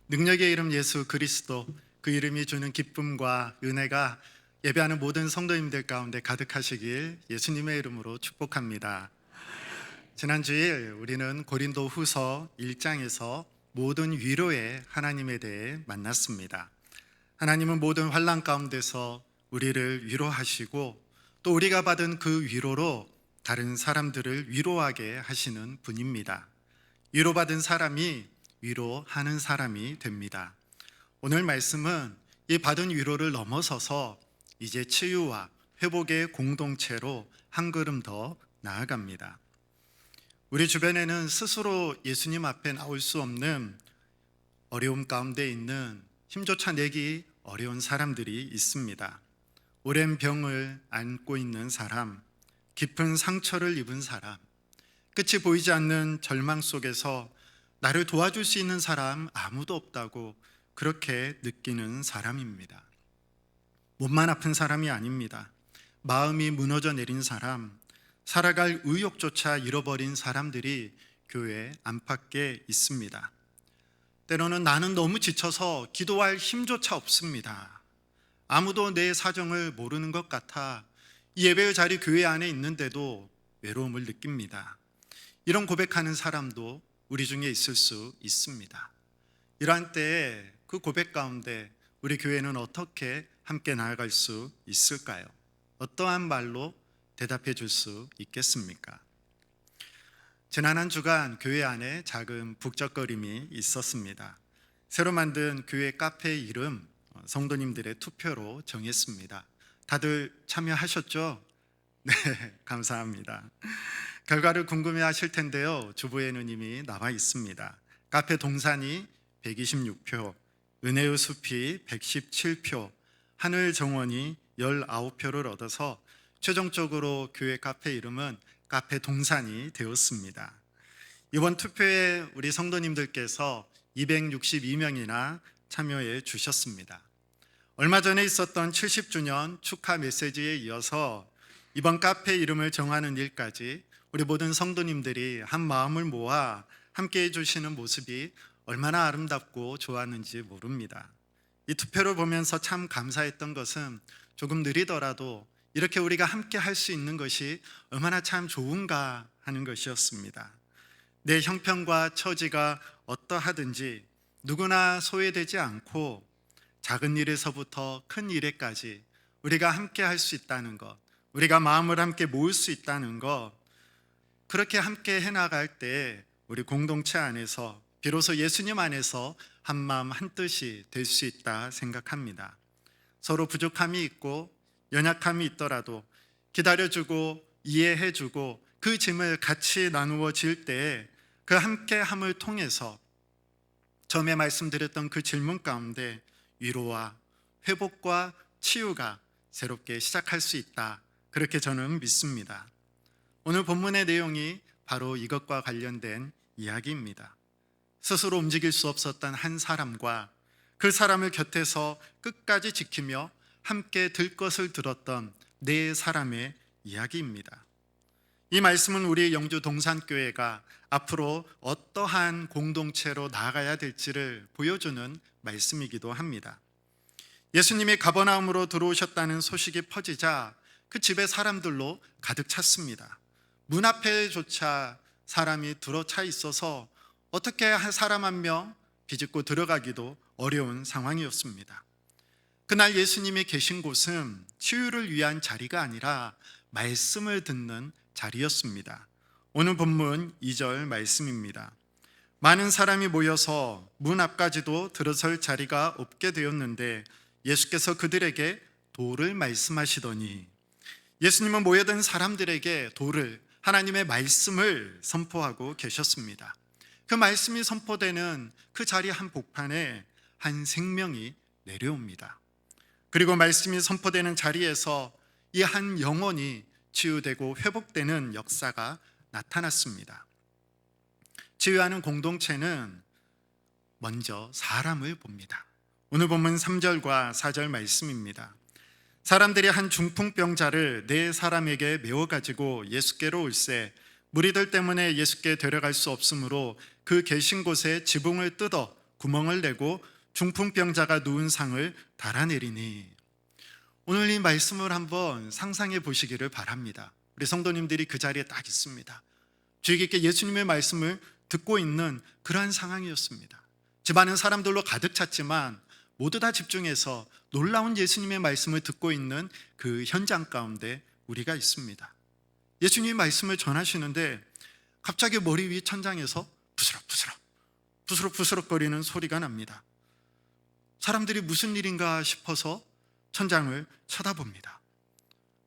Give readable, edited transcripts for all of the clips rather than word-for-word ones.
능력의 이름 예수 그리스도, 그 이름이 주는 기쁨과 은혜가 예배하는 모든 성도님들 가운데 가득하시길 예수님의 이름으로 축복합니다. 지난 주일 우리는 고린도 후서 1장에서 모든 위로의 하나님에 대해 만났습니다. 하나님은 모든 환난 가운데서 우리를 위로하시고 또 우리가 받은 그 위로로 다른 사람들을 위로하게 하시는 분입니다. 위로받은 사람이 위로하는 사람이 됩니다. 오늘 말씀은 이 받은 위로를 넘어서서 이제 치유와 회복의 공동체로 한 걸음 더 나아갑니다. 우리 주변에는 스스로 예수님 앞에 나올 수 없는 어려움 가운데 있는 힘조차 내기 어려운 사람들이 있습니다. 오랜 병을 안고 있는 사람, 깊은 상처를 입은 사람, 끝이 보이지 않는 절망 속에서 나를 도와줄 수 있는 사람 아무도 없다고 그렇게 느끼는 사람입니다. 몸만 아픈 사람이 아닙니다. 마음이 무너져 내린 사람, 살아갈 의욕조차 잃어버린 사람들이 교회 안팎에 있습니다. 때로는 나는 너무 지쳐서 기도할 힘조차 없습니다. 아무도 내 사정을 모르는 것 같아 이 예배의 자리 교회 안에 있는데도 외로움을 느낍니다. 이런 고백하는 사람도 우리 중에 있을 수 있습니다. 이러한 때에 그 고백 가운데 우리 교회는 어떻게 함께 나아갈 수 있을까요? 어떠한 말로 대답해 줄 수 있겠습니까? 지난 한 주간 교회 안에 작은 북적거림이 있었습니다. 새로 만든 교회 카페 이름 성도님들의 투표로 정했습니다. 다들 참여하셨죠? 네, 감사합니다. 결과를 궁금해 하실 텐데요. 주부에는 이미 나와 있습니다. 카페 동산이 126표, 은혜의 숲이 117표, 하늘 정원이 19표를 얻어서 최종적으로 교회 카페 이름은 카페 동산이 되었습니다. 이번 투표에 우리 성도님들께서 262명이나 참여해 주셨습니다. 얼마 전에 있었던 70주년 축하 메시지에 이어서 이번 카페 이름을 정하는 일까지 우리 모든 성도님들이 한 마음을 모아 함께 해주시는 모습이 얼마나 아름답고 좋았는지 모릅니다. 이 투표를 보면서 참 감사했던 것은 조금 느리더라도 이렇게 우리가 함께 할 수 있는 것이 얼마나 참 좋은가 하는 것이었습니다. 내 형편과 처지가 어떠하든지 누구나 소외되지 않고 작은 일에서부터 큰 일에까지 우리가 함께 할 수 있다는 것, 우리가 마음을 함께 모을 수 있다는 것, 그렇게 함께 해나갈 때 우리 공동체 안에서 비로소 예수님 안에서 한 마음 한 뜻이 될 수 있다 생각합니다. 서로 부족함이 있고 연약함이 있더라도 기다려주고 이해해주고 그 짐을 같이 나누어 질 때 그 함께함을 통해서 처음에 말씀드렸던 그 질문 가운데 위로와 회복과 치유가 새롭게 시작할 수 있다, 그렇게 저는 믿습니다. 오늘 본문의 내용이 바로 이것과 관련된 이야기입니다. 스스로 움직일 수 없었던 한 사람과 그 사람을 곁에서 끝까지 지키며 함께 들 것을 들었던 네 사람의 이야기입니다. 이 말씀은 우리 영주 동산교회가 앞으로 어떠한 공동체로 나아가야 될지를 보여주는 말씀이기도 합니다. 예수님이 가버나움으로 들어오셨다는 소식이 퍼지자 그 집의 사람들로 가득 찼습니다. 문 앞에조차 사람이 들어차 있어서 어떻게 사람 한 명 비집고 들어가기도 어려운 상황이었습니다. 그날 예수님이 계신 곳은 치유를 위한 자리가 아니라 말씀을 듣는 자리였습니다. 오늘 본문 2절 말씀입니다. 많은 사람이 모여서 문 앞까지도 들어설 자리가 없게 되었는데 예수께서 그들에게 도를 말씀하시더니, 예수님은 모여든 사람들에게 도를, 하나님의 말씀을 선포하고 계셨습니다. 그 말씀이 선포되는 그 자리 한복판에 한 생명이 내려옵니다. 그리고 말씀이 선포되는 자리에서 이 한 영혼이 치유되고 회복되는 역사가 나타났습니다. 치유하는 공동체는 먼저 사람을 봅니다. 오늘 본문 3절과 4절 말씀입니다. 사람들이 한 중풍병자를 네 사람에게 메워가지고 예수께로 올세, 무리들 때문에 예수께 데려갈 수 없으므로 그 계신 곳에 지붕을 뜯어 구멍을 내고 중풍병자가 누운 상을 달아내리니. 오늘 이 말씀을 한번 상상해 보시기를 바랍니다. 우리 성도님들이 그 자리에 딱 있습니다. 주의 깊게 예수님의 말씀을 듣고 있는 그러한 상황이었습니다. 집안은 사람들로 가득 찼지만 모두 다 집중해서 놀라운 예수님의 말씀을 듣고 있는 그 현장 가운데 우리가 있습니다. 예수님의 말씀을 전하시는데 갑자기 머리 위 천장에서 부스럭부스럭거리는 소리가 납니다. 사람들이 무슨 일인가 싶어서 천장을 쳐다봅니다.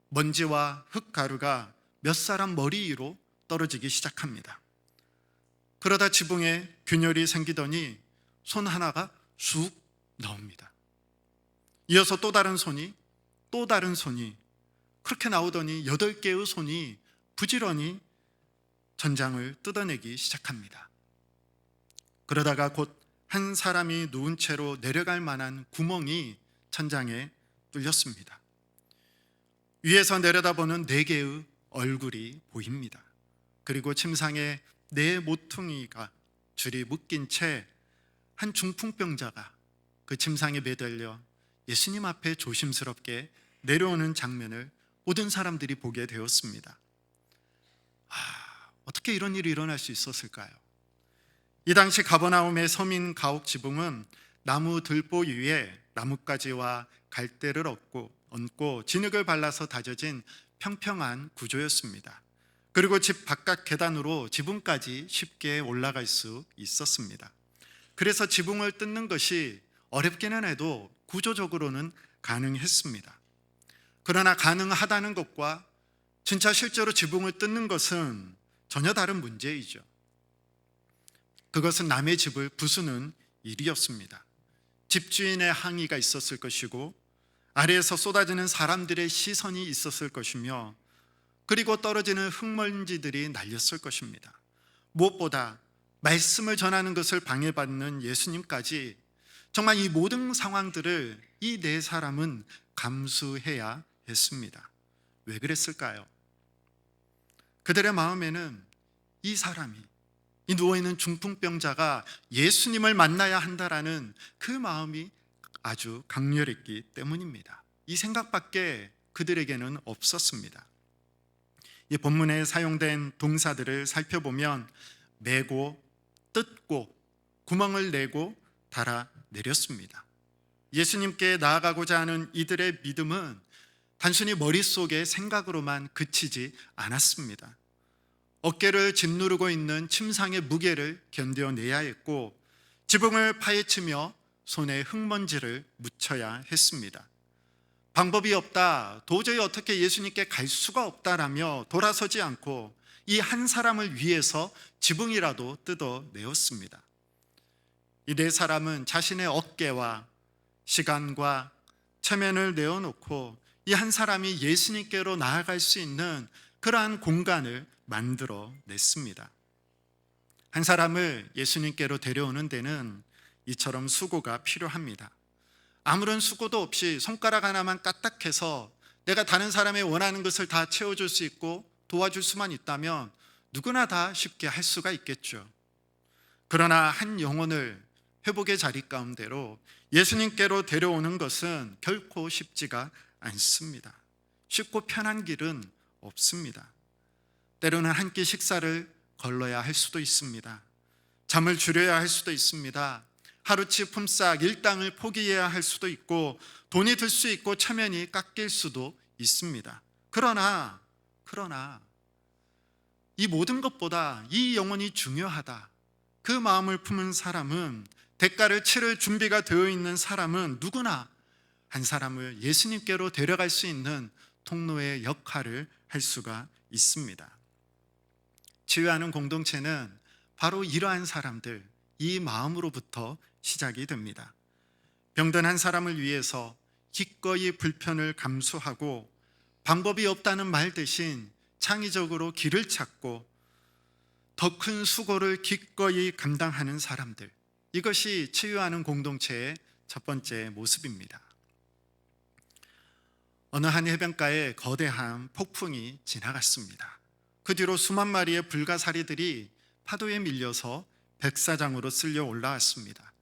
먼지와 흙가루가 몇 사람 머리 위로 떨어지기 시작합니다. 그러다 지붕에 균열이 생기더니 손 하나가 쑥 나옵니다. 이어서 또 다른 손이 그렇게 나오더니 8개의 손이 부지런히 천장을 뜯어내기 시작합니다. 그러다가 곧 한 사람이 누운 채로 내려갈 만한 구멍이 천장에 뚫렸습니다. 위에서 내려다보는 4개의 얼굴이 보입니다. 그리고 침상에 4 모퉁이가 줄이 묶인 채 한 중풍병자가 그 침상에 매달려 예수님 앞에 조심스럽게 내려오는 장면을 모든 사람들이 보게 되었습니다. 어떻게 이런 일이 일어날 수 있었을까요? 이 당시 가버나움의 서민 가옥 지붕은 나무 들보 위에 나뭇가지와 갈대를 얹고 진흙을 발라서 다져진 평평한 구조였습니다. 그리고 집 바깥 계단으로 지붕까지 쉽게 올라갈 수 있었습니다. 그래서 지붕을 뜯는 것이 어렵기는 해도 구조적으로는 가능했습니다. 그러나 가능하다는 것과 진짜 실제로 지붕을 뜯는 것은 전혀 다른 문제이죠. 그것은 남의 집을 부수는 일이었습니다. 집주인의 항의가 있었을 것이고 아래에서 쏟아지는 사람들의 시선이 있었을 것이며 그리고 떨어지는 흙먼지들이 날렸을 것입니다. 무엇보다 말씀을 전하는 것을 방해받는 예수님까지 정말 이 모든 상황들을 이 4사람은 감수해야 했습니다. 왜 그랬을까요? 그들의 마음에는 이 사람이, 이 누워있는 중풍병자가 예수님을 만나야 한다라는 그 마음이 아주 강렬했기 때문입니다. 이 생각밖에 그들에게는 없었습니다. 이 본문에 사용된 동사들을 살펴보면 메고, 뜯고, 구멍을 내고 달아내렸습니다. 예수님께 나아가고자 하는 이들의 믿음은 단순히 머릿속의 생각으로만 그치지 않았습니다. 어깨를 짓누르고 있는 침상의 무게를 견뎌내야 했고 지붕을 파헤치며 손에 흙먼지를 묻혀야 했습니다. 방법이 없다, 도저히 어떻게 예수님께 갈 수가 없다라며 돌아서지 않고 이 한 사람을 위해서 지붕이라도 뜯어내었습니다. 이 4사람은 자신의 어깨와 시간과 체면을 내어놓고 이 한 사람이 예수님께로 나아갈 수 있는 그러한 공간을 만들어 냈습니다. 한 사람을 예수님께로 데려오는 데는 이처럼 수고가 필요합니다. 아무런 수고도 없이 손가락 하나만 까딱해서 내가 다른 사람의 원하는 것을 다 채워줄 수 있고 도와줄 수만 있다면 누구나 다 쉽게 할 수가 있겠죠. 그러나 한 영혼을 회복의 자리 가운데로 예수님께로 데려오는 것은 결코 쉽지가 않습니다. 쉽고 편한 길은 없습니다. 때로는 한 끼 식사를 걸러야 할 수도 있습니다. 잠을 줄여야 할 수도 있습니다. 하루치 품삯 일당을 포기해야 할 수도 있고 돈이 들 수 있고 체면이 깎일 수도 있습니다. 그러나 이 모든 것보다 이 영혼이 중요하다, 그 마음을 품은 사람은, 대가를 치를 준비가 되어 있는 사람은 누구나 한 사람을 예수님께로 데려갈 수 있는 통로의 역할을 할 수가 있습니다. 치유하는 공동체는 바로 이러한 사람들, 이 마음으로부터 시작이 됩니다. 병든 한 사람을 위해서 기꺼이 불편을 감수하고 방법이 없다는 말 대신 창의적으로 길을 찾고 더 큰 수고를 기꺼이 감당하는 사람들, 이것이 치유하는 공동체의 첫 번째 모습입니다. 어느 한 해변가에 거대한 폭풍이 지나갔습니다. 그 뒤로 수만 마리의 불가사리들이 파도에 밀려서 백사장으로 쓸려 올라왔습니다.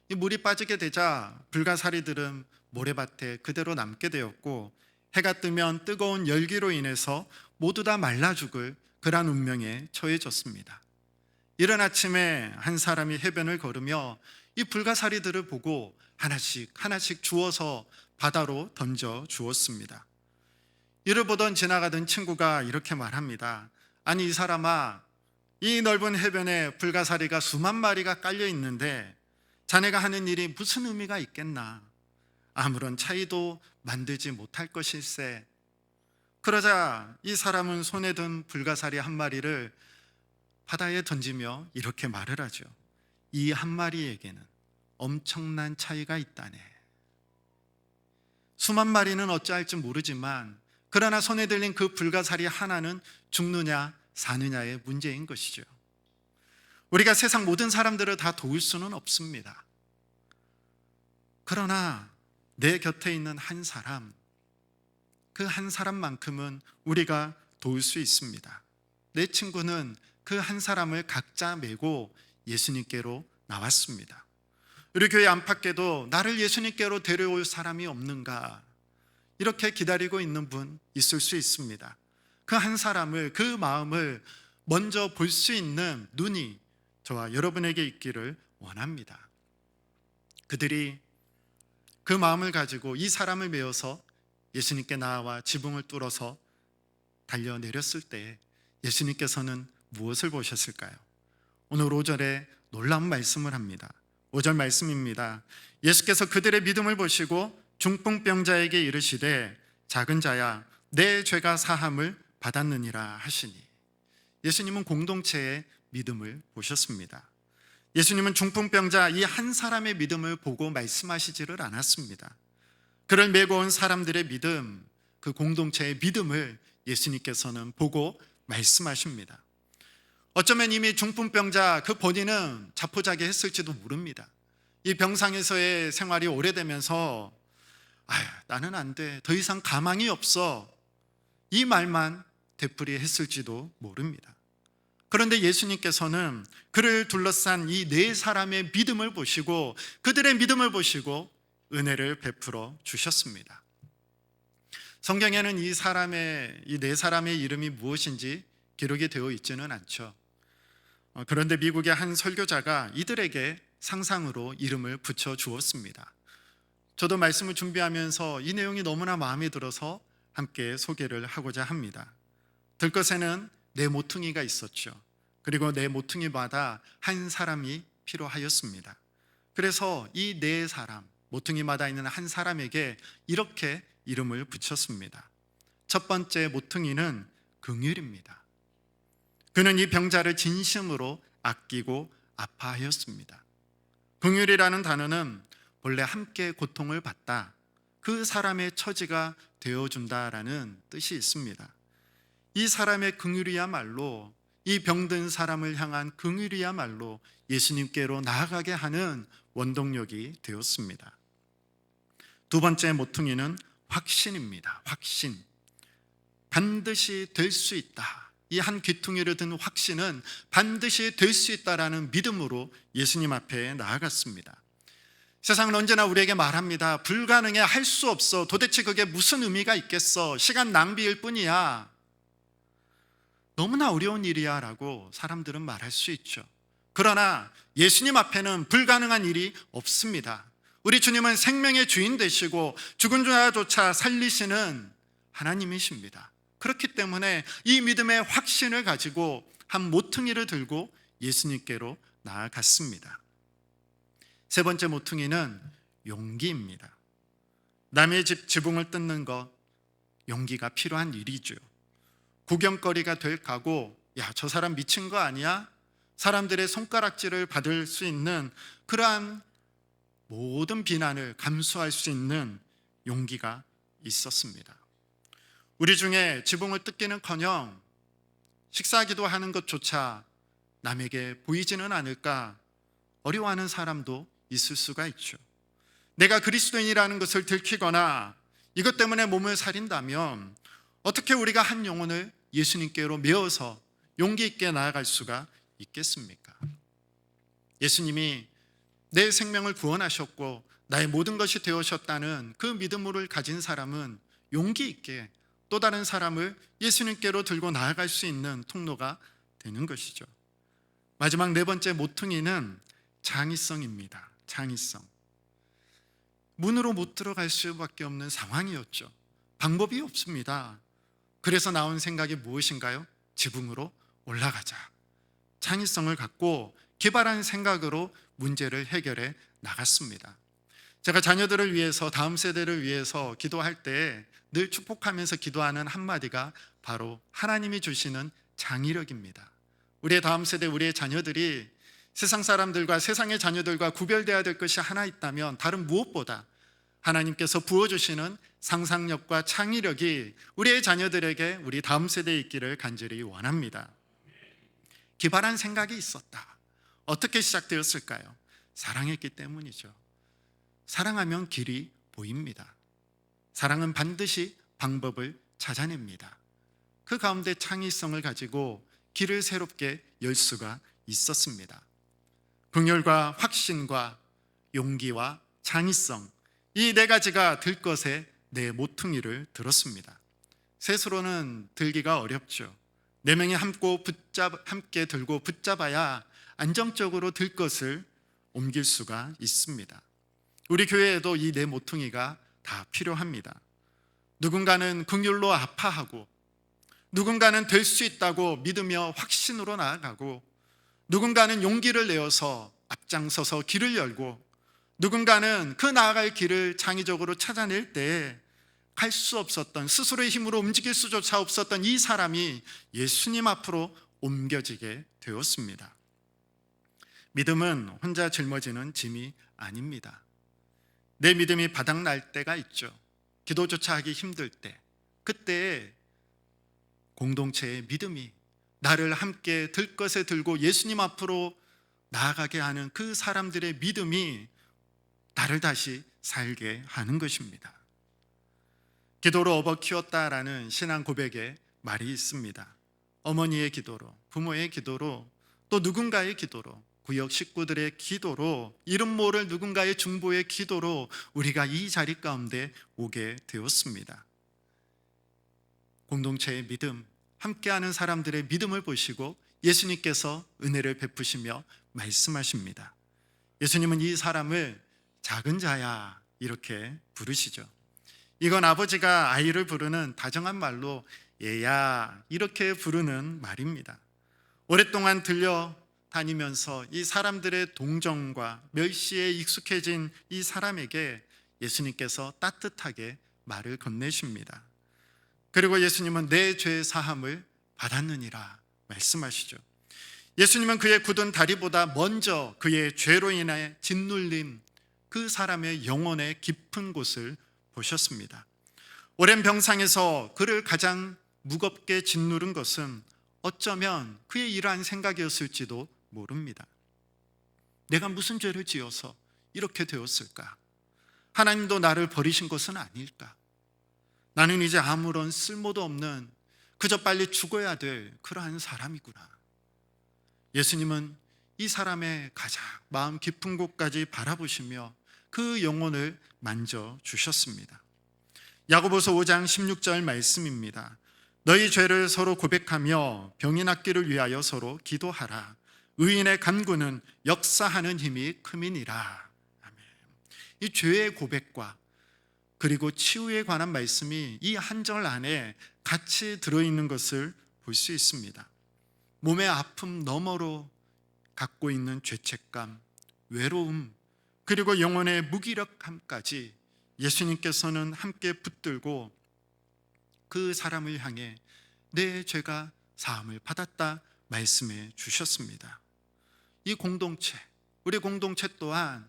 이 물이 빠지게 되자 불가사리들은 모래밭에 그대로 남게 되었고, 해가 뜨면 뜨거운 열기로 인해서 모두 다 말라 죽을 그러한 운명에 처해졌습니다. 이른 아침에 한 사람이 해변을 걸으며 이 불가사리들을 보고 하나씩 하나씩 주워서 바다로 던져 주었습니다. 이를 보던 지나가던 친구가 이렇게 말합니다. 아니, 이 사람아, 이 넓은 해변에 불가사리가 수만 마리가 깔려 있는데 자네가 하는 일이 무슨 의미가 있겠나? 아무런 차이도 만들지 못할 것일세. 그러자 이 사람은 손에 든 불가사리 한 마리를 바다에 던지며 이렇게 말을 하죠. 이 한 마리에게는 엄청난 차이가 있다네. 수만 마리는 어찌할지 모르지만, 그러나 손에 들린 그 불가사리 하나는 죽느냐 사느냐의 문제인 것이죠. 우리가 세상 모든 사람들을 다 도울 수는 없습니다. 그러나 내 곁에 있는 한 사람, 그 한 사람만큼은 우리가 도울 수 있습니다. 내 친구는 그 한 사람을 각자 메고 예수님께로 나왔습니다. 우리 교회 안팎에도 나를 예수님께로 데려올 사람이 없는가, 이렇게 기다리고 있는 분 있을 수 있습니다. 그 한 사람을, 그 마음을 먼저 볼 수 있는 눈이 저와 여러분에게 있기를 원합니다. 그들이 그 마음을 가지고 이 사람을 메어서 예수님께 나와 지붕을 뚫어서 달려내렸을 때 예수님께서는 무엇을 보셨을까요? 오늘 5절에 놀라운 말씀을 합니다. 5절 말씀입니다. 예수께서 그들의 믿음을 보시고 중풍병자에게 이르시되 작은 자야, 내 죄가 사함을 받았느니라 하시니. 예수님은 공동체의 믿음을 보셨습니다. 예수님은 중풍병자 이 한 사람의 믿음을 보고 말씀하시지를 않았습니다. 그를 메고 온 사람들의 믿음, 그 공동체의 믿음을 예수님께서는 보고 말씀하십니다. 어쩌면 이미 중풍병자 그 본인은 자포자기했을지도 모릅니다. 이 병상에서의 생활이 오래되면서 나는 안 돼, 더 이상 가망이 없어, 이 말만 되풀이했을지도 모릅니다. 그런데 예수님께서는 그를 둘러싼 이 네 사람의 믿음을 보시고, 그들의 믿음을 보시고 은혜를 베풀어 주셨습니다. 성경에는 이 네 사람의 이름이 무엇인지 기록이 되어 있지는 않죠. 그런데 미국의 한 설교자가 이들에게 상상으로 이름을 붙여 주었습니다. 저도 말씀을 준비하면서 이 내용이 너무나 마음에 들어서 함께 소개를 하고자 합니다. 들것에는 네 모퉁이가 있었죠. 그리고 네 모퉁이마다 한 사람이 필요하였습니다. 그래서 이 네 사람, 모퉁이마다 있는 한 사람에게 이렇게 이름을 붙였습니다. 첫 번째 모퉁이는 긍휼입니다. 그는 이 병자를 진심으로 아끼고 아파하였습니다. 긍휼이라는 단어는 본래 함께 고통을 받다, 그 사람의 처지가 되어준다라는 뜻이 있습니다. 이 사람의 긍휼이야말로, 이 병든 사람을 향한 긍휼이야말로 예수님께로 나아가게 하는 원동력이 되었습니다. 두 번째 모퉁이는 확신입니다. 확신. 반드시 될 수 있다. 이 한 귀퉁이를 든 확신은 반드시 될 수 있다라는 믿음으로 예수님 앞에 나아갔습니다. 세상은 언제나 우리에게 말합니다. 불가능해, 할 수 없어, 도대체 그게 무슨 의미가 있겠어, 시간 낭비일 뿐이야, 너무나 어려운 일이야 라고 사람들은 말할 수 있죠. 그러나 예수님 앞에는 불가능한 일이 없습니다. 우리 주님은 생명의 주인 되시고 죽은 자조차 살리시는 하나님이십니다. 그렇기 때문에 이 믿음의 확신을 가지고 한 모퉁이를 들고 예수님께로 나아갔습니다. 세 번째 모퉁이는 용기입니다. 남의 집 지붕을 뜯는 것, 용기가 필요한 일이죠. 구경거리가 될 각오, 저 사람 미친 거 아니야? 사람들의 손가락질을 받을 수 있는 그러한 모든 비난을 감수할 수 있는 용기가 있었습니다. 우리 중에 지붕을 뜯기는커녕 식사기도 하는 것조차 남에게 보이지는 않을까 어려워하는 사람도 있을 수가 있죠. 내가 그리스도인이라는 것을 들키거나 이것 때문에 몸을 사린다면 어떻게 우리가 한 영혼을 예수님께로 메어서 용기 있게 나아갈 수가 있겠습니까? 예수님이 내 생명을 구원하셨고 나의 모든 것이 되어셨다는 그 믿음을 가진 사람은 용기 있게 또 다른 사람을 예수님께로 들고 나아갈 수 있는 통로가 되는 것이죠. 마지막 네 번째 모퉁이는 창의성입니다. 창의성. 문으로 못 들어갈 수밖에 없는 상황이었죠. 방법이 없습니다. 그래서 나온 생각이 무엇인가요? 지붕으로 올라가자. 창의성을 갖고 개발한 생각으로 문제를 해결해 나갔습니다. 제가 자녀들을 위해서, 다음 세대를 위해서 기도할 때 늘 축복하면서 기도하는 한마디가 바로 하나님이 주시는 창의력입니다. 우리의 다음 세대, 우리의 자녀들이 세상 사람들과, 세상의 자녀들과 구별되어야 될 것이 하나 있다면 다른 무엇보다 하나님께서 부어주시는 상상력과 창의력이 우리의 자녀들에게, 우리 다음 세대에 있기를 간절히 원합니다. 기발한 생각이 있었다. 어떻게 시작되었을까요? 사랑했기 때문이죠. 사랑하면 길이 보입니다. 사랑은 반드시 방법을 찾아냅니다. 그 가운데 창의성을 가지고 길을 새롭게 열 수가 있었습니다. 긍휼과 확신과 용기와 창의성, 이 네 가지가 들 것에 내 모퉁이를 들었습니다. 셋으로는 들기가 어렵죠. 네 명이 함께 들고 붙잡아야 안정적으로 들 것을 옮길 수가 있습니다. 우리 교회에도 이 네 모퉁이가 다 필요합니다. 누군가는 긍휼로 아파하고, 누군가는 될 수 있다고 믿으며 확신으로 나아가고, 누군가는 용기를 내어서 앞장서서 길을 열고, 누군가는 그 나아갈 길을 창의적으로 찾아낼 때 갈 수 없었던, 스스로의 힘으로 움직일 수조차 없었던 이 사람이 예수님 앞으로 옮겨지게 되었습니다. 믿음은 혼자 짊어지는 짐이 아닙니다. 내 믿음이 바닥날 때가 있죠. 기도조차 하기 힘들 때, 그때 공동체의 믿음이 나를 함께 들 것에 들고 예수님 앞으로 나아가게 하는 그 사람들의 믿음이 나를 다시 살게 하는 것입니다. 기도로 업어 키웠다라는 신앙 고백의 말이 있습니다. 어머니의 기도로, 부모의 기도로, 또 누군가의 기도로, 구역 식구들의 기도로, 이름 모를 누군가의 중보의 기도로 우리가 이 자리 가운데 오게 되었습니다. 공동체의 믿음, 함께하는 사람들의 믿음을 보시고 예수님께서 은혜를 베푸시며 말씀하십니다. 예수님은 이 사람을 작은 자야 이렇게 부르시죠. 이건 아버지가 아이를 부르는 다정한 말로 얘야 이렇게 부르는 말입니다. 오랫동안 들려다니면서 이 사람들의 동정과 멸시에 익숙해진 이 사람에게 예수님께서 따뜻하게 말을 건네십니다. 그리고 예수님은 내 죄 사함을 받았느니라 말씀하시죠. 예수님은 그의 굳은 다리보다 먼저 그의 죄로 인해 짓눌린 그 사람의 영혼의 깊은 곳을 보셨습니다. 오랜 병상에서 그를 가장 무겁게 짓누른 것은 어쩌면 그의 이러한 생각이었을지도 모릅니다. 내가 무슨 죄를 지어서 이렇게 되었을까? 하나님도 나를 버리신 것은 아닐까? 나는 이제 아무런 쓸모도 없는, 그저 빨리 죽어야 될 그러한 사람이구나. 예수님은 이 사람의 가장 마음 깊은 곳까지 바라보시며 그 영혼을 만져주셨습니다. 야고보서 5장 16절 말씀입니다. 너희 죄를 서로 고백하며 병이 낫기를 위하여 서로 기도하라. 의인의 간구는 역사하는 힘이 큼이니라. 아멘. 이 죄의 고백과 그리고 치유에 관한 말씀이 이 한 절 안에 같이 들어있는 것을 볼 수 있습니다. 몸의 아픔 너머로 갖고 있는 죄책감, 외로움, 그리고 영혼의 무기력함까지 예수님께서는 함께 붙들고 그 사람을 향해 내 죄가 사함을 받았다 말씀해 주셨습니다. 이 공동체, 우리 공동체 또한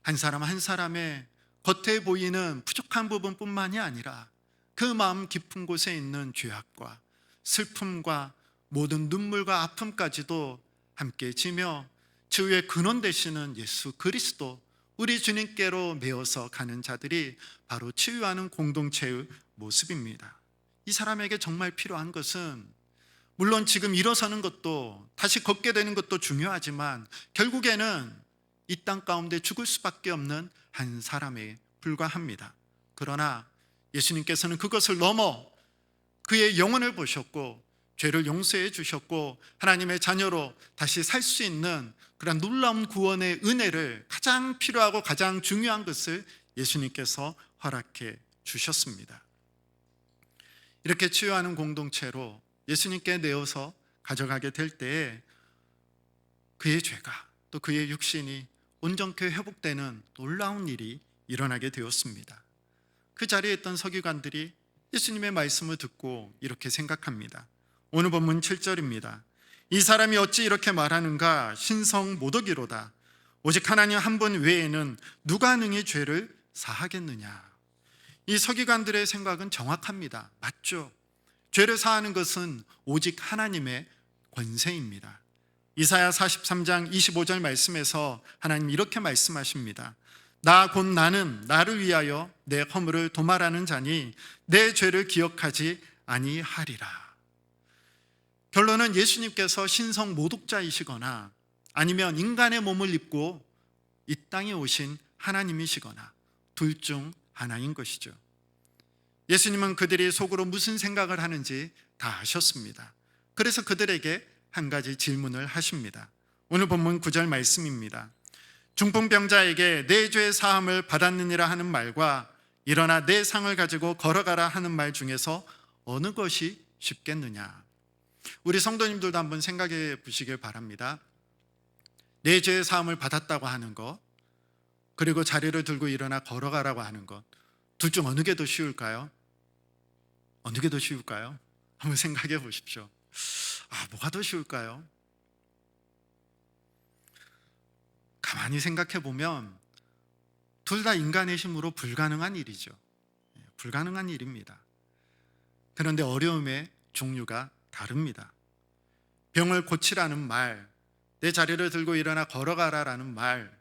한 사람 한 사람의 겉에 보이는 부족한 부분뿐만이 아니라 그 마음 깊은 곳에 있는 죄악과 슬픔과 모든 눈물과 아픔까지도 함께 지며 치유의 근원 되시는 예수 그리스도, 우리 주님께로 메어서 가는 자들이 바로 치유하는 공동체의 모습입니다. 이 사람에게 정말 필요한 것은 물론 지금 일어서는 것도, 다시 걷게 되는 것도 중요하지만 결국에는 이 땅 가운데 죽을 수밖에 없는 한 사람에 불과합니다. 그러나 예수님께서는 그것을 넘어 그의 영혼을 보셨고 죄를 용서해 주셨고 하나님의 자녀로 다시 살 수 있는 그런 놀라운 구원의 은혜를, 가장 필요하고 가장 중요한 것을 예수님께서 허락해 주셨습니다. 이렇게 치유하는 공동체로 예수님께 내어서 가져가게 될 때에 그의 죄가 또 그의 육신이 온전케 회복되는 놀라운 일이 일어나게 되었습니다. 그 자리에 있던 서기관들이 예수님의 말씀을 듣고 이렇게 생각합니다. 오늘 본문 7절입니다. 이 사람이 어찌 이렇게 말하는가? 신성모독이로다. 오직 하나님 한 분 외에는 누가 능히 죄를 사하겠느냐. 이 서기관들의 생각은 정확합니다. 맞죠? 죄를 사하는 것은 오직 하나님의 권세입니다. 이사야 43장 25절 말씀에서 하나님 이렇게 말씀하십니다. 나 곧 나는 나를 위하여 내 허물을 도말하는 자니 내 죄를 기억하지 아니하리라. 결론은 예수님께서 신성 모독자이시거나 아니면 인간의 몸을 입고 이 땅에 오신 하나님이시거나 둘 중 하나인 것이죠. 예수님은 그들이 속으로 무슨 생각을 하는지 다 아셨습니다. 그래서 그들에게 한 가지 질문을 하십니다. 오늘 본문 9절 말씀입니다. 중풍병자에게 내 죄 사함을 받았느니라 하는 말과 일어나 내 상을 가지고 걸어가라 하는 말 중에서 어느 것이 쉽겠느냐. 우리 성도님들도 한번 생각해 보시길 바랍니다. 내 죄 사함을 받았다고 하는 것, 그리고 자리를 들고 일어나 걸어가라고 하는 것, 둘 중 어느 게 더 쉬울까요? 어느 게 더 쉬울까요? 한번 생각해 보십시오. 뭐가 더 쉬울까요? 가만히 생각해 보면 둘 다 인간의 힘으로 불가능한 일이죠. 불가능한 일입니다. 그런데 어려움의 종류가 다릅니다. 병을 고치라는 말, 내 자리를 들고 일어나 걸어가라라는 말,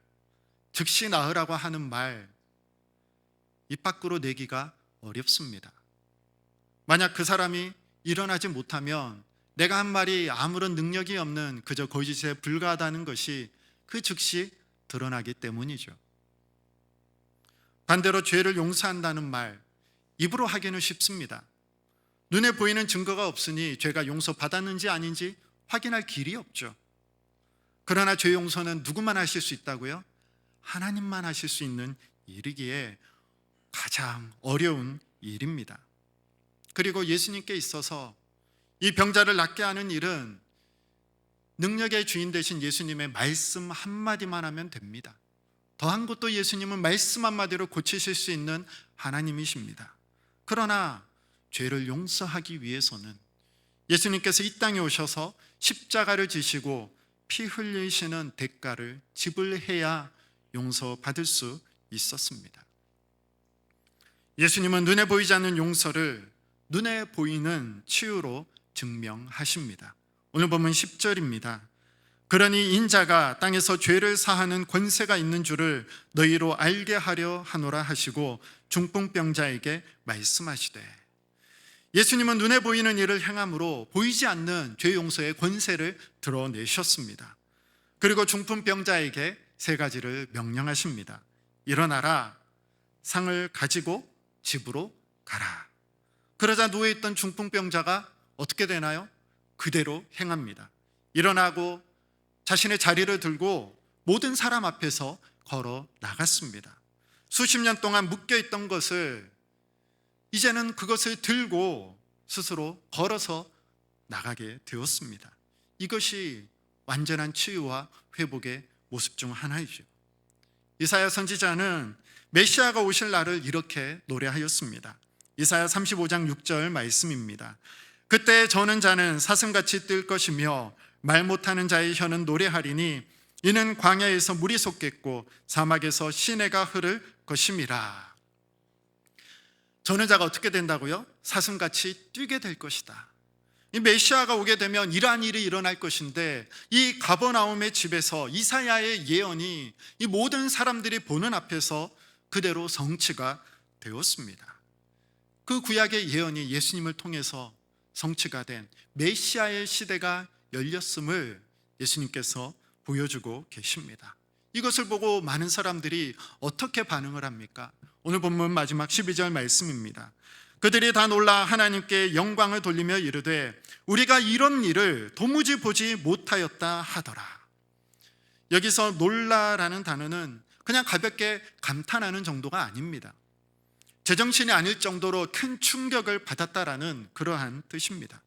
즉시 나으라고 하는 말, 입 밖으로 내기가 어렵습니다. 만약 그 사람이 일어나지 못하면 내가 한 말이 아무런 능력이 없는 그저 거짓에 불과하다는 것이 그 즉시 드러나기 때문이죠. 반대로 죄를 용서한다는 말, 입으로 하기는 쉽습니다. 눈에 보이는 증거가 없으니 죄가 용서받았는지 아닌지 확인할 길이 없죠. 그러나 죄 용서는 누구만 하실 수 있다고요? 하나님만 하실 수 있는 일이기에 가장 어려운 일입니다. 그리고 예수님께 있어서 이 병자를 낫게 하는 일은 능력의 주인 되신 예수님의 말씀 한마디만 하면 됩니다. 더한 것도 예수님은 말씀 한마디로 고치실 수 있는 하나님이십니다. 그러나 죄를 용서하기 위해서는 예수님께서 이 땅에 오셔서 십자가를 지시고 피 흘리시는 대가를 지불해야 용서받을 수 있었습니다. 예수님은 눈에 보이지 않는 용서를 눈에 보이는 치유로 증명하십니다. 오늘 보면 10절입니다. 그러니 인자가 땅에서 죄를 사하는 권세가 있는 줄을 너희로 알게 하려 하노라 하시고 중풍병자에게 말씀하시되, 예수님은 눈에 보이는 일을 행함으로 보이지 않는 죄 용서의 권세를 드러내셨습니다. 그리고 중풍병자에게 세 가지를 명령하십니다. 일어나라, 상을 가지고 집으로 가라. 그러자 누워있던 중풍병자가 어떻게 되나요? 그대로 행합니다. 일어나고 자신의 자리를 들고 모든 사람 앞에서 걸어 나갔습니다. 수십 년 동안 묶여있던 것을 이제는 그것을 들고 스스로 걸어서 나가게 되었습니다. 이것이 완전한 치유와 회복의 모습 중 하나이죠. 이사야 선지자는 메시아가 오실 날을 이렇게 노래하였습니다. 이사야 35장 6절 말씀입니다. 그때 저는 자는 사슴같이 뜰 것이며 말 못하는 자의 혀는 노래하리니 이는 광야에서 물이 솟겠고 사막에서 시내가 흐를 것임이라. 저는 자가 어떻게 된다고요? 사슴같이 뛰게 될 것이다. 이 메시아가 오게 되면 이러한 일이 일어날 것인데, 이 가버나움의 집에서 이사야의 예언이 이 모든 사람들이 보는 앞에서 그대로 성취가 되었습니다. 그 구약의 예언이 예수님을 통해서 성취가 된 메시아의 시대가 열렸음을 예수님께서 보여주고 계십니다. 이것을 보고 많은 사람들이 어떻게 반응을 합니까? 오늘 본문 마지막 12절 말씀입니다. 그들이 다 놀라 하나님께 영광을 돌리며 이르되 우리가 이런 일을 도무지 보지 못하였다 하더라. 여기서 놀라라는 단어는 그냥 가볍게 감탄하는 정도가 아닙니다. 제정신이 아닐 정도로 큰 충격을 받았다라는 그러한 뜻입니다.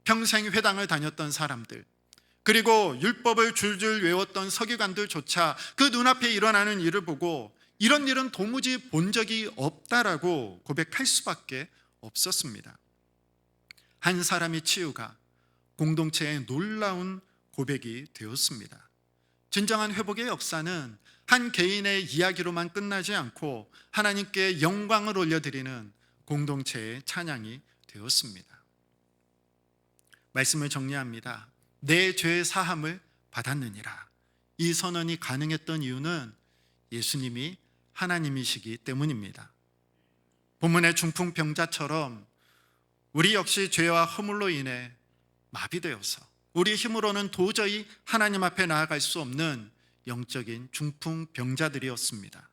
평생 회당을 다녔던 사람들, 그리고 율법을 줄줄 외웠던 서기관들조차 그 눈앞에 일어나는 일을 보고 이런 일은 도무지 본 적이 없다라고 고백할 수밖에 없었습니다. 한 사람의 치유가 공동체의 놀라운 고백이 되었습니다. 진정한 회복의 역사는 한 개인의 이야기로만 끝나지 않고 하나님께 영광을 올려드리는 공동체의 찬양이 되었습니다. 말씀을 정리합니다. 내 죄 사함을 받았느니라. 이 선언이 가능했던 이유는 예수님이 하나님이시기 때문입니다. 본문의 중풍병자처럼 우리 역시 죄와 허물로 인해 마비되어서 우리 힘으로는 도저히 하나님 앞에 나아갈 수 없는 영적인 중풍병자들이었습니다.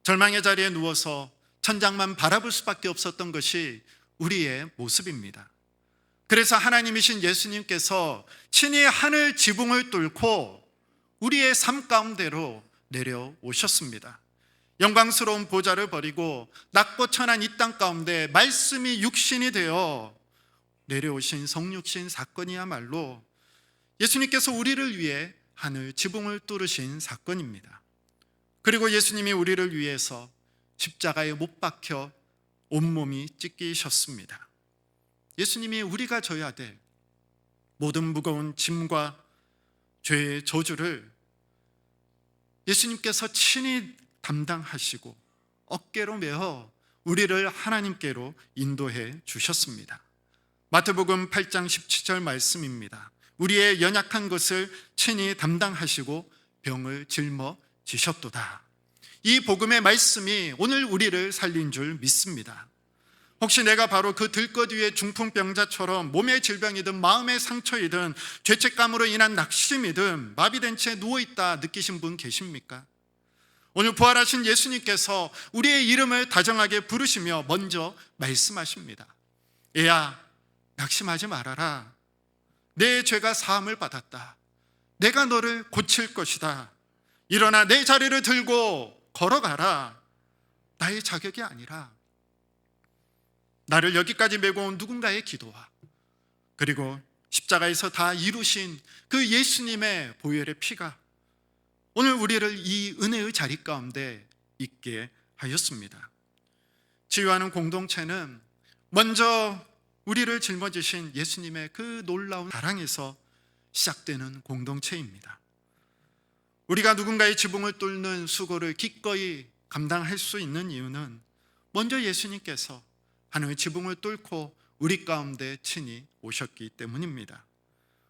절망의 자리에 누워서 천장만 바라볼 수밖에 없었던 것이 우리의 모습입니다. 그래서 하나님이신 예수님께서 친히 하늘 지붕을 뚫고 우리의 삶 가운데로 내려오셨습니다. 영광스러운 보좌를 버리고 낮고 천한 이 땅 가운데 말씀이 육신이 되어 내려오신 성육신 사건이야말로 예수님께서 우리를 위해 하늘 지붕을 뚫으신 사건입니다. 그리고 예수님이 우리를 위해서 십자가에 못 박혀 온몸이 찢기셨습니다. 예수님이 우리가 져야 될 모든 무거운 짐과 죄의 저주를 예수님께서 친히 담당하시고 어깨로 메어 우리를 하나님께로 인도해 주셨습니다. 마태복음 8장 17절 말씀입니다. 우리의 연약한 것을 친히 담당하시고 병을 짊어지셨도다. 이 복음의 말씀이 오늘 우리를 살린 줄 믿습니다. 혹시 내가 바로 그 들것 위의 중풍병자처럼 몸의 질병이든 마음의 상처이든 죄책감으로 인한 낙심이든 마비된 채 누워있다 느끼신 분 계십니까? 오늘 부활하신 예수님께서 우리의 이름을 다정하게 부르시며 먼저 말씀하십니다. 얘야, 낙심하지 말아라. 내 죄가 사함을 받았다. 내가 너를 고칠 것이다. 일어나 내 자리를 들고 걸어가라. 나의 자격이 아니라 나를 여기까지 메고 온 누군가의 기도와 그리고 십자가에서 다 이루신 그 예수님의 보혈의 피가 오늘 우리를 이 은혜의 자리 가운데 있게 하였습니다. 치유하는 공동체는 먼저 우리를 짊어지신 예수님의 그 놀라운 사랑에서 시작되는 공동체입니다. 우리가 누군가의 지붕을 뚫는 수고를 기꺼이 감당할 수 있는 이유는 먼저 예수님께서 하늘의 지붕을 뚫고 우리 가운데 친히 오셨기 때문입니다.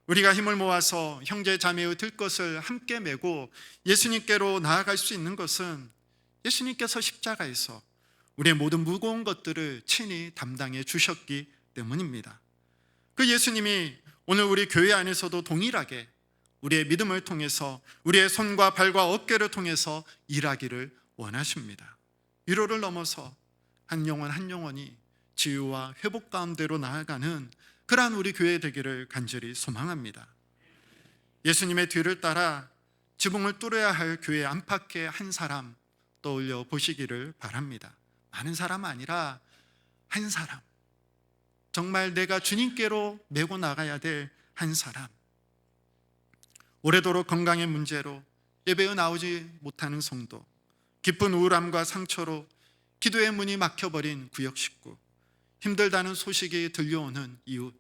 우리가 힘을 모아서 형제 자매의 들것을 함께 메고 예수님께로 나아갈 수 있는 것은 예수님께서 십자가에서 우리의 모든 무거운 것들을 친히 담당해 주셨기 때문입니다. 그 예수님이 오늘 우리 교회 안에서도 동일하게 우리의 믿음을 통해서 우리의 손과 발과 어깨를 통해서 일하기를 원하십니다. 위로를 넘어서 한 영혼 한 영혼이 치유와 회복 가운데로 나아가는 그러한 우리 교회 되기를 간절히 소망합니다. 예수님의 뒤를 따라 지붕을 뚫어야 할 교회 안팎의 한 사람 떠올려 보시기를 바랍니다. 많은 사람 아니라 한 사람, 정말 내가 주님께로 메고 나가야 될 한 사람. 오래도록 건강의 문제로 예배에 나오지 못하는 성도, 깊은 우울함과 상처로 기도의 문이 막혀버린 구역 식구, 힘들다는 소식이 들려오는 이웃,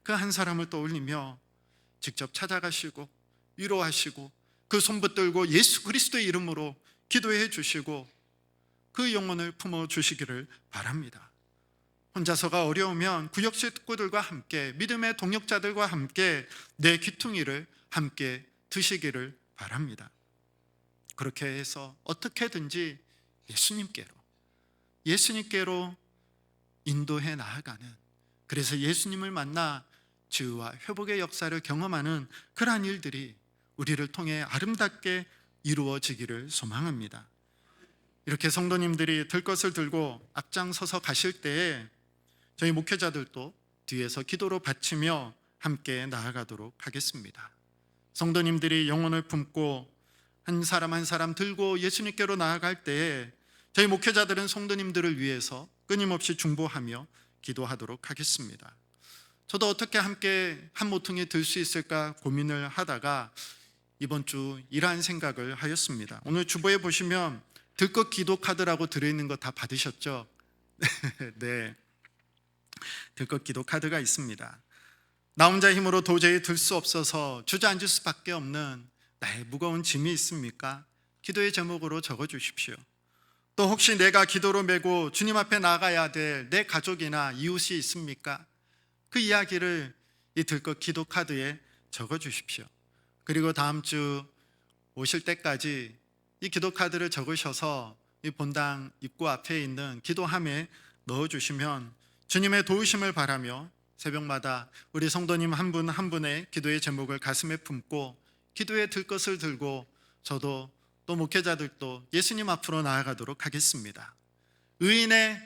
그 한 사람을 떠올리며 직접 찾아가시고 위로하시고 그 손 붙들고 예수 그리스도의 이름으로 기도해 주시고 그 영혼을 품어주시기를 바랍니다. 혼자서가 어려우면 구역 식구들과 함께 믿음의 동역자들과 함께 내 귀퉁이를 함께 드시기를 바랍니다. 그렇게 해서 어떻게든지 예수님께로 인도해 나아가는, 그래서 예수님을 만나 치유와 회복의 역사를 경험하는 그러한 일들이 우리를 통해 아름답게 이루어지기를 소망합니다. 이렇게 성도님들이 들 것을 들고 앞장서서 가실 때에 저희 목회자들도 뒤에서 기도로 받치며 함께 나아가도록 하겠습니다. 성도님들이 영혼을 품고 한 사람 한 사람 들고 예수님께로 나아갈 때에 저희 목회자들은 성도님들을 위해서 끊임없이 중보하며 기도하도록 하겠습니다. 저도 어떻게 함께 한 모퉁이 들 수 있을까 고민을 하다가 이번 주 이러한 생각을 하였습니다. 오늘 주보에 보시면 들것 기도 카드라고 들어있는 거 다 받으셨죠? 네, 들것 기도 카드가 있습니다. 나 혼자 힘으로 도저히 들 수 없어서 주저앉을 수밖에 없는 나의 무거운 짐이 있습니까? 기도의 제목으로 적어주십시오. 또 혹시 내가 기도로 메고 주님 앞에 나가야 될 내 가족이나 이웃이 있습니까? 그 이야기를 이 들것 기도 카드에 적어주십시오. 그리고 다음 주 오실 때까지 이 기도 카드를 적으셔서 이 본당 입구 앞에 있는 기도함에 넣어주시면 주님의 도우심을 바라며 새벽마다 우리 성도님 한 분 한 분의 기도의 제목을 가슴에 품고 기도에 들 것을 들고 저도 또 목회자들도 예수님 앞으로 나아가도록 하겠습니다. 의인의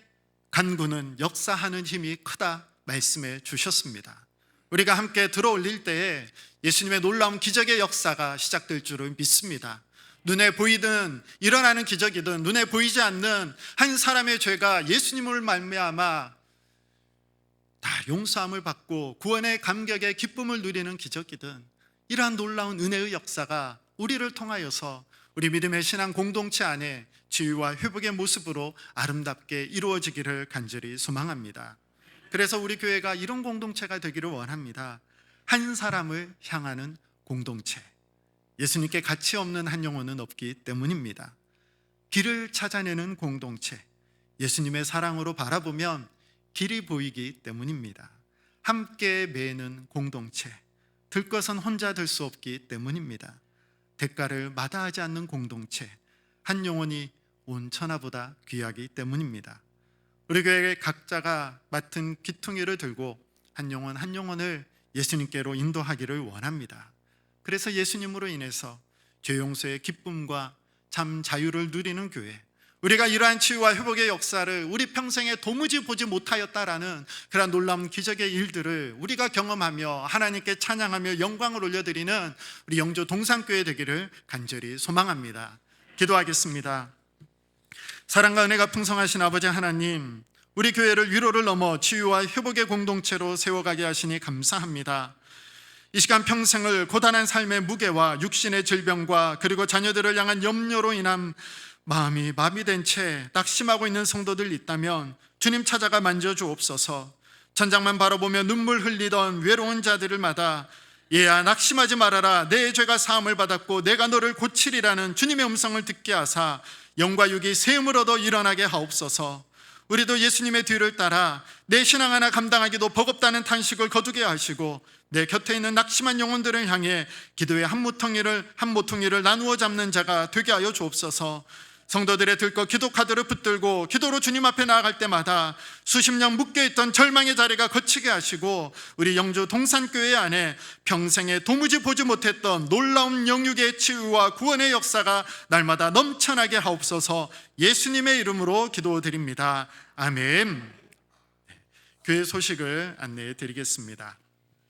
간구는 역사하는 힘이 크다 말씀해 주셨습니다. 우리가 함께 들어올릴 때에 예수님의 놀라운 기적의 역사가 시작될 줄을 믿습니다. 눈에 보이든 일어나는 기적이든 눈에 보이지 않는 한 사람의 죄가 예수님을 말미암아 다 용서함을 받고 구원의 감격의 기쁨을 누리는 기적이든 이러한 놀라운 은혜의 역사가 우리를 통하여서 우리 믿음의 신앙 공동체 안에 치유와 회복의 모습으로 아름답게 이루어지기를 간절히 소망합니다. 그래서 우리 교회가 이런 공동체가 되기를 원합니다. 한 사람을 향하는 공동체, 예수님께 가치 없는 한 영혼은 없기 때문입니다. 길을 찾아내는 공동체, 예수님의 사랑으로 바라보면 길이 보이기 때문입니다. 함께 매는 공동체, 들 것은 혼자 들 수 없기 때문입니다. 대가를 마다하지 않는 공동체, 한 영혼이 온 천하보다 귀하기 때문입니다. 우리 교회 각자가 맡은 귀퉁이를 들고 한 영혼 한 영혼을 예수님께로 인도하기를 원합니다. 그래서 예수님으로 인해서 죄 용서의 기쁨과 참 자유를 누리는 교회, 우리가 이러한 치유와 회복의 역사를 우리 평생에 도무지 보지 못하였다라는 그러한 놀라운 기적의 일들을 우리가 경험하며 하나님께 찬양하며 영광을 올려드리는 우리 영조 동산교회 되기를 간절히 소망합니다. 기도하겠습니다. 사랑과 은혜가 풍성하신 아버지 하나님, 우리 교회를 위로를 넘어 치유와 회복의 공동체로 세워가게 하시니 감사합니다. 이 시간 평생을 고단한 삶의 무게와 육신의 질병과 그리고 자녀들을 향한 염려로 인한 마음이 마비된 채 낙심하고 있는 성도들 있다면 주님 찾아가 만져주옵소서. 천장만 바라보며 눈물 흘리던 외로운 자들을마다 얘야 낙심하지 말아라, 내 죄가 사함을 받았고 내가 너를 고치리라는 주님의 음성을 듣게 하사 영과 육이 세움을 얻어 일어나게 하옵소서. 우리도 예수님의 뒤를 따라 내 신앙 하나 감당하기도 버겁다는 탄식을 거두게 하시고 내 곁에 있는 낙심한 영혼들을 향해 기도의 한 모퉁이를 나누어 잡는 자가 되게 하여 주옵소서. 성도들의 들것 기도 카드를 붙들고 기도로 주님 앞에 나아갈 때마다 수십 년 묶여있던 절망의 자리가 거치게 하시고 우리 영주 동산교회 안에 평생에 도무지 보지 못했던 놀라운 영육의 치유와 구원의 역사가 날마다 넘쳐나게 하옵소서. 예수님의 이름으로 기도드립니다. 아멘. 교회 소식을 안내해 드리겠습니다.